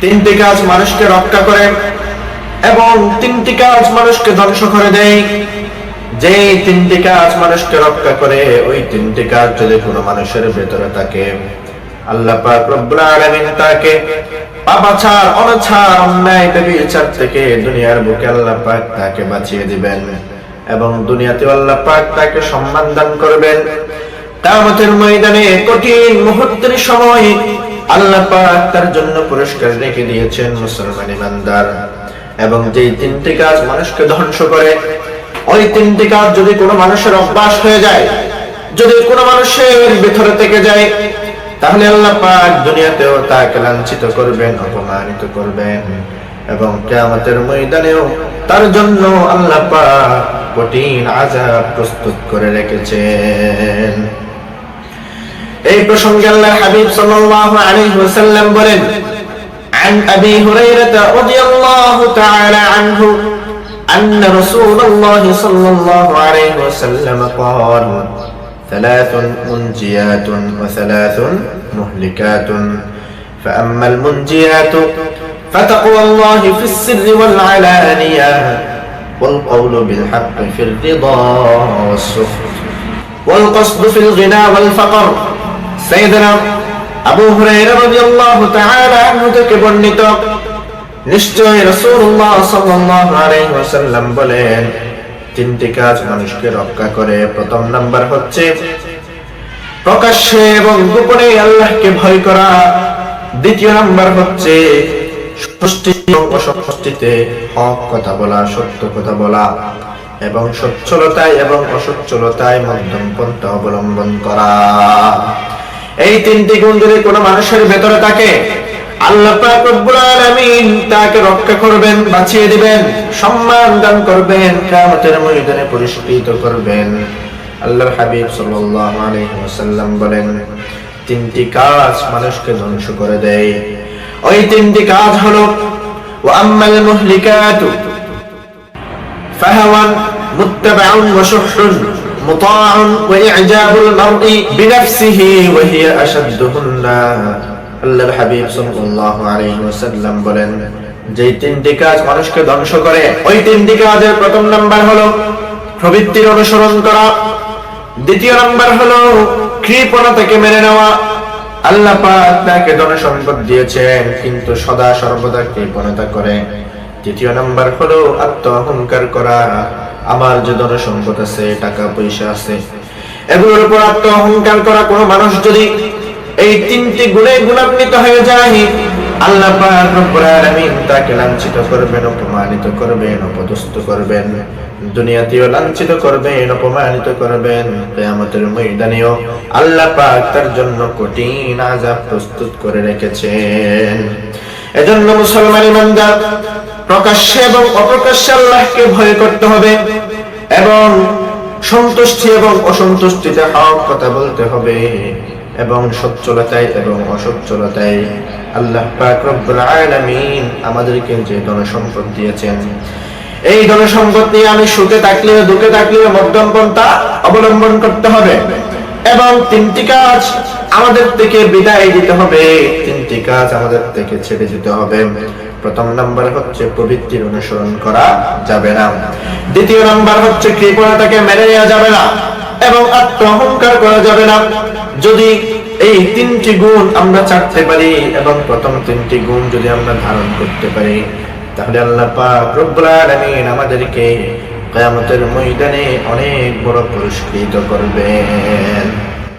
তিনটি কাজ মানুষকে রক্ষা করে এবং তিনটি কাজ মানুষকে ধ্বংস করে দেয়। যে তিনটি কাজ মানুষকে রক্ষা করে, ওই তিনটি কাজ যদি কোনো মানুষের ভেতরে থাকে, আল্লাহ পাক রব্বুল আলামিন তাকে পাপাচার, অনাচার, অন্যায়, ব্যভিচার থেকে দুনিয়ার বুকে আল্লাহ পাক তাকে বাঁচিয়ে দিবেন এবং দুনিয়াতে আল্লাহ পাক তাকে সম্মান দান করবেন। কিয়ামতের ময়দানে কঠিন মুহূর্তের সময় আল্লাহ পাক তার জন্য পুরস্কার রেখে দিয়েছেন মুসলমান ইমানদার। এবং যেই তিনটি কাজ মানুষকে ধ্বংস করে, ওই তিনটি কাজ যদি কোনো মানুষের অভ্যাস হয়ে যায়, যদি কোনো মানুষের ভিতরে থেকে যায়, তাহলে আল্লাহ পাক দুনিয়াতেও তাকে লাঞ্ছিত করবেন, অপমানিত করবেন এবং কিয়ামতের ময়দানেও তার জন্য আল্লাহ পাক কঠিন আযাব প্রস্তুত করে রেখেছেন। এই প্রসঙ্গে আল্লাহর হাবিব সাল্লাল্লাহু আলাইহি ওয়াসাল্লাম বলেন, عن أبي هريرة رضي الله تعالى عنه أن رسول الله صلى الله عليه وسلم قال: ثلاث منجيات وثلاث مهلكات، فأما المنجيات فتقوى الله في السر والعلانية، والقول بالحق في الرضا والسخط، والقصد في الغنى والفقر। سيدنا আবু হুরায়রা রাদিয়াল্লাহু তাআলা আনহু থেকে বর্ণিত, নিশ্চয় রাসূলুল্লাহ সাল্লাল্লাহু আলাইহি ওয়াসাল্লাম বলেন, তিনটি কাজ মানুষকে রক্ষা করে। প্রথম নাম্বার হচ্ছে প্রকাশ্যে এবং গোপনে আল্লাহকে ভয় করা। দ্বিতীয় নাম্বার হচ্ছে সৃষ্টি এবং অসৃষ্টিতে হক কথা বলা, সত্য কথা বলা এবং সচ্ছলতায় এবং অসচ্ছলতায় মধ্যম পন্থা অবলম্বন করা। এই তিনটি গুণ যদি কোনো মানুষের ভেতরে থাকে, আল্লাহ পাক রব্বুল আলামিন তাকে রক্ষা করবেন, বাঁচিয়ে দিবেন, সম্মান দান করবেন, কিয়ামতের ময়দানে পুরস্কৃত করবেন। আল্লাহর হাবিব সাল্লাল্লাহু আলাইহি ওয়াসাল্লাম বলেন, তিনটি কাজ মানুষকে ধ্বংস করে দেয়। ওই তিনটি কাজ হলো ওয়া আম্মাল মুহলিকাতু ফাহাওয়ান মুত্তাবাউন ওয়া শুহরুন মুতাআউন ওয়া ই'জাবুল মারই বিনাফসিহি ওয়া হিয়া আশাদ্দুহুন্না। আল্লাহর হাবিব সাল্লাল্লাহু আলাইহি ওয়াসাল্লাম বলেন, যে তিনটি কাজ মানুষকে ধ্বংস করে, ওই তিনটি কাজের প্রথম নাম্বার হলো প্রবৃত্তির অনুসরণ করা, দ্বিতীয় নাম্বার হলো কৃপণতা থেকে মেনে নেওয়া। আল্লাহ পাক তাকে ধন সম্পদ দিয়েছেন কিন্তু সদা সর্বদা কৃপণতা করে। তৃতীয় নাম্বার হলো আত্ম অহংকার করা। আমার যে ধন সম্পদ আছে, টাকা পয়সা আছে, এগুলোর উপর আত্ম অহংকার করা। কোনো মানুষ যদি এই তিনটি গুণে গুণান্বিত হয়ে যায়, আল্লাহ পাক রব্বুল আলামিন তাকে লাঞ্ছিত করবেন, অপমানিত করবেন, অপদস্থ করবেন। দুনিয়াতেও লাঞ্ছিত করবেন, অপমানিত করবেন, কিয়ামতের ময়দানেও আল্লাহ পাক তার জন্য কঠিন আযাব প্রস্তুত করে রেখেছেন। এজন্য মুসলমান ইমানদার প্রকাশ্যে এবং অপ্রকাশ্যে আল্লাহকে ভয় করতে হবে এবং সন্তুষ্টি এবং অসন্তুষ্টিতে হক কথা বলতে হবে এবং সচ্ছলতায় এবং অসচ্ছলতায় আল্লাহ পাক রব্বুল আলামিন আমাদেরকে যে ধন সম্পদ দিয়েছেন, এই ধন সম্পদ নিয়ে আমি সুখে থাকলেও দুঃখে থাকলেও মধ্যম পন্থা অবলম্বন করতে হবে এবং তিনটি কাজ আমাদের থেকে বিদায় দিতে হবে, তিনটি কাজ আমাদের থেকে ছেড়ে দিতে হবে। প্রথম নাম্বার হচ্ছে প্রবৃত্তির অনুসরণ করা যাবে না, দ্বিতীয় নাম্বার হচ্ছে কৃপণতাকে মেনে নেওয়া যাবে না এবং আত্ম অহংকার করা যাবে না। যদি এই তিনটি গুণ আমরা ছাড়তে পারি এবং প্রথম তিনটি গুণ যদি আমরা ধারণ করতে পারি, তাহলে আল্লাহ পাক রব্বুল আলামিন আমাদেরকে কিয়ামতের ময়দানে অনেক বড় পুরস্কৃত করবেন।